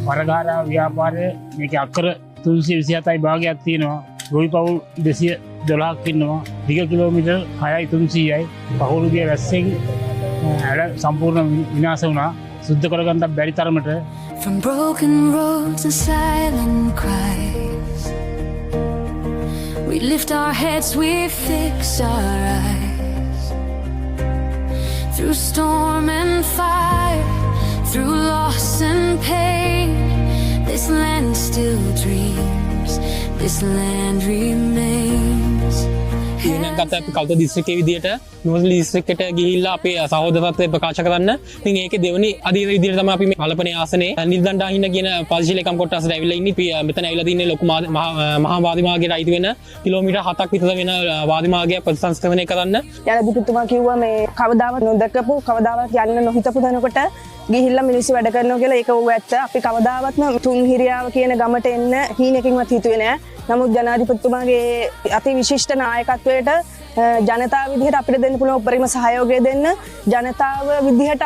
පරගාරා ව්‍යාපාරය මේක අක්කර 327යි භාගයක් තියෙනවා. ගොවි පවුල් 212ක් ඉන්නවා. දිග කිලෝමීටර් 6යි 300යි. පහුරුගේ රැස්සෙන් ඇල සම්පූර්ණ විනාශ වුණා. සුද්ධ කරගන්න බැරි තරමට. From broken roads and silent cries, we lift our heads, we fix our eyes. Through storm and fire, through loss and pain, this land still dreams, this land remains. ගත අපි කල්ත දිස්ත්‍රික්කයේ විදියට නුවරඑළිය දිස්ත්‍රික්කයට ගිහිල්ලා අපේ සහෝදරත්වය ප්‍රකාශ කරන්න. ඉතින් ඒකේ දෙවෙනි අධීර විදියට තමයි අපි මේ කල්පනේ ආසනේ නිල්දණ්ඩාහින්න කියන පරිශීල ලේකම් කොටසට ඇවිල්ලා ඉන්නේ. මෙතන ඇවිල්ලා තින්නේ ලොකු මහා වාදිමාර්ගයට අයිති වෙන කිලෝමීටර් 7ක් විතර වෙන වාදිමාර්ගය ප්‍රතිසංස්කරණය කරන්න. යනදිතුමා කිව්වා මේ කවදාවත් නොදකපු කවදාවත් යන්න නොහිතපු දනකොට ගිහිල්ලා මිනිස්සු වැඩ කරනවා කියලා. ඒක ඔව් ඇත්ත. අපි කවදාවත්ම තුන්හිරියාව කියන ගමට එන්න හීනකින්වත් හිතුවේ නෑ. නමුත් ජනාධිපතිතුමාගේ අති විශිෂ්ට නායකත්වයට ජනතාව විදිහට අපිට දෙන්න පුළුවන් උපරිම සහයෝගය දෙන්න, ජනතාව විදිහට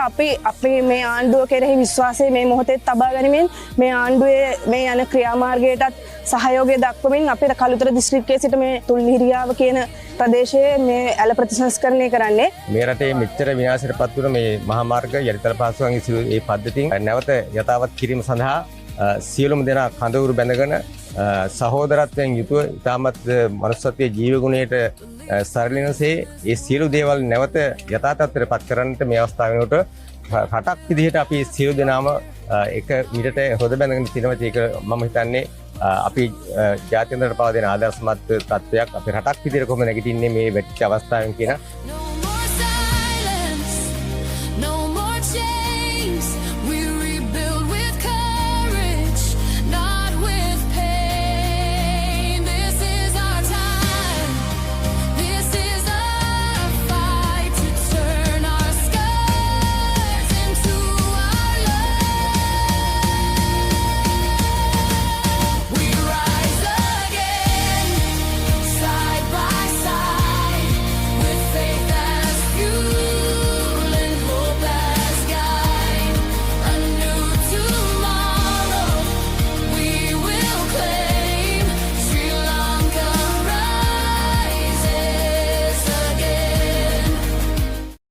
අපි මේ ආණ්ඩුව කෙරෙහි විශ්වාසය මේ මොහොතේ තබා ගනිමින් මේ ආණ්ඩුවේ මේ යන ක්‍රියාමාර්ගයටත් සහයෝගය දක්වමින් අපිට කළුතර දිස්ත්‍රික්කයේ සිට මේ තුල්හිරියාව කියන ප්‍රදේශයේ මේ ඇල ප්‍රතිසංස්කරණය කරන්නේ. මේ රටේ මෙච්චර විනාශයටපත් වුණ මේ මහා මාර්ග යටිතල පහසුකම් ඉසිලු ඒ පද්ධතියෙන් නැවත යථාවත් කිරීම සඳහා සියලුම දෙනා කඳවුරු බැඳගෙන සහෝදරත්වයෙන් යුතුව ඉතාමත් මනුස්සත්වයේ ජීව ගුණයට සරලනසේ ඒ සියලු දේවල් නැවත යථා තත්ත්වයට පත් කරන්නට මේ අවස්ථාව වෙනකොට රටක් විදිහට අපි සියලු දෙනාම එක මිටට හොද බැඳගෙන තිනවා. ඒක මම හිතන්නේ අපි ජාත්‍යන්තරයට පවා දෙන ආදර්ශමත් තත්ත්වයක් අපේ රටක් විදිහට කොහොම නැගිටින්නේ මේ වෙච්ච අවස්ථාවෙන් කියන